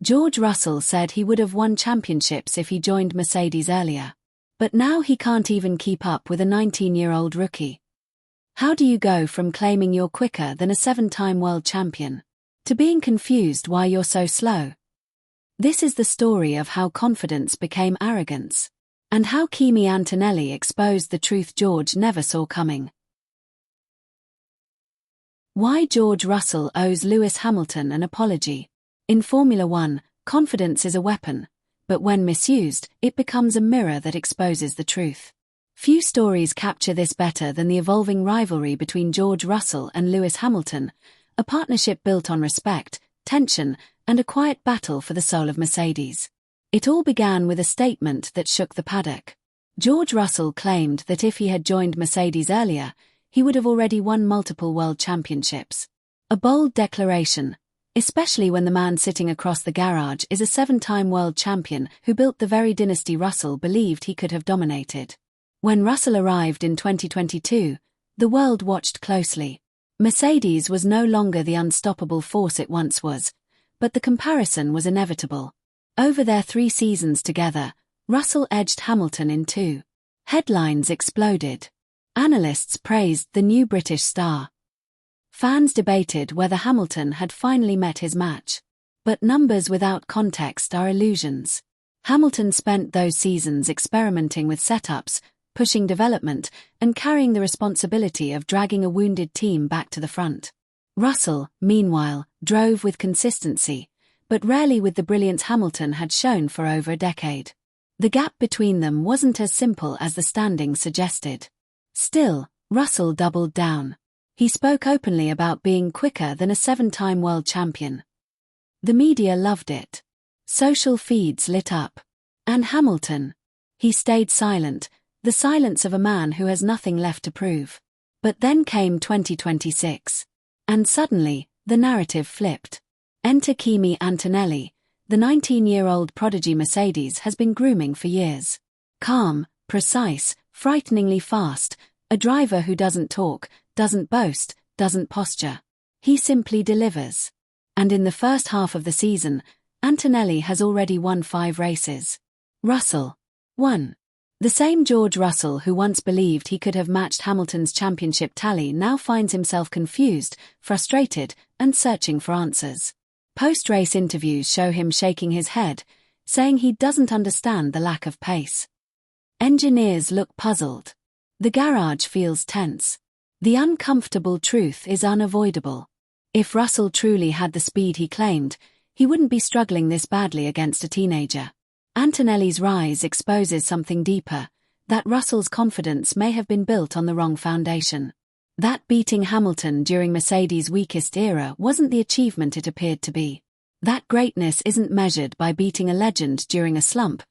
George Russell said he would have won championships if he joined Mercedes earlier. But now he can't even keep up with a 19-year-old rookie. How do you go from claiming you're quicker than a 7-time world champion to being confused why you're so slow? This is the story of how confidence became arrogance, and how Kimi Antonelli exposed the truth George never saw coming. Why George Russell owes Lewis Hamilton an apology. In Formula One, confidence is a weapon, but when misused, it becomes a mirror that exposes the truth. Few stories capture this better than the evolving rivalry between George Russell and Lewis Hamilton, a partnership built on respect, tension, and a quiet battle for the soul of Mercedes. It all began with a statement that shook the paddock. George Russell claimed that if he had joined Mercedes earlier, he would have already won multiple world championships. A bold declaration, especially when the man sitting across the garage is a 7-time world champion who built the very dynasty Russell believed he could have dominated. When Russell arrived in 2022, the world watched closely. Mercedes was no longer the unstoppable force it once was, but the comparison was inevitable. Over their 3 seasons together, Russell edged Hamilton in 2. Headlines exploded. Analysts praised the new British star. Fans debated whether Hamilton had finally met his match. But numbers without context are illusions. Hamilton spent those seasons experimenting with setups, pushing development, and carrying the responsibility of dragging a wounded team back to the front. Russell, meanwhile, drove with consistency, but rarely with the brilliance Hamilton had shown for over a decade. The gap between them wasn't as simple as the standings suggested. Still, Russell doubled down. He spoke openly about being quicker than a 7-time world champion. The media loved it. Social feeds lit up. And Hamilton? He stayed silent, the silence of a man who has nothing left to prove. But then came 2026. And suddenly, the narrative flipped. Enter Kimi Antonelli, the 19-year-old prodigy Mercedes has been grooming for years. Calm, precise, frighteningly fast, a driver who doesn't talk, doesn't boast, doesn't posture. He simply delivers. And in the first half of the season, Antonelli has already won 5 races. Russell. 1. The same George Russell who once believed he could have matched Hamilton's championship tally now finds himself confused, frustrated, and searching for answers. Post-race interviews show him shaking his head, saying he doesn't understand the lack of pace. Engineers look puzzled. The garage feels tense. The uncomfortable truth is unavoidable. If Russell truly had the speed he claimed, he wouldn't be struggling this badly against a teenager. Antonelli's rise exposes something deeper, that Russell's confidence may have been built on the wrong foundation. That beating Hamilton during Mercedes' weakest era wasn't the achievement it appeared to be. That greatness isn't measured by beating a legend during a slump,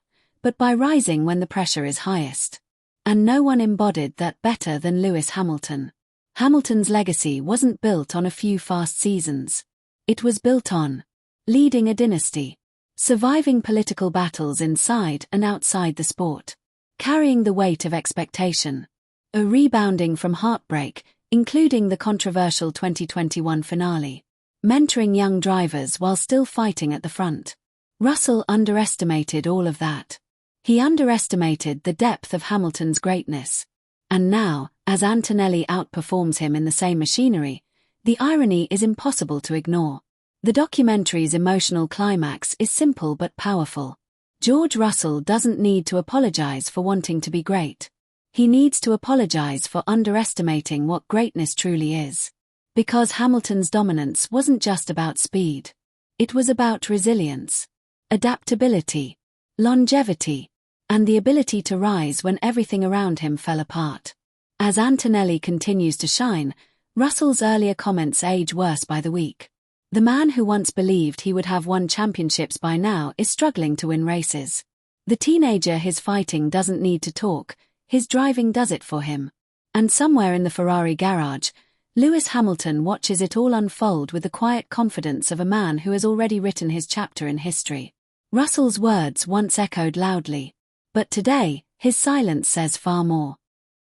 but by rising when the pressure is highest. And no one embodied that better than Lewis Hamilton. Hamilton's legacy wasn't built on a few fast seasons. It was built on leading a dynasty, surviving political battles inside and outside the sport, carrying the weight of expectation, rebounding from heartbreak, including the controversial 2021 finale, mentoring young drivers while still fighting at the front. Russell underestimated all of that. He underestimated the depth of Hamilton's greatness. And now, as Antonelli outperforms him in the same machinery, the irony is impossible to ignore. The documentary's emotional climax is simple but powerful. George Russell doesn't need to apologize for wanting to be great. He needs to apologize for underestimating what greatness truly is. Because Hamilton's dominance wasn't just about speed. It was about resilience, adaptability, longevity, and the ability to rise when everything around him fell apart. As Antonelli continues to shine, Russell's earlier comments age worse by the week. The man who once believed he would have won championships by now is struggling to win races. The teenager he's fighting doesn't need to talk, his driving does it for him. And somewhere in the Ferrari garage, Lewis Hamilton watches it all unfold with the quiet confidence of a man who has already written his chapter in history. Russell's words once echoed loudly, but today, his silence says far more.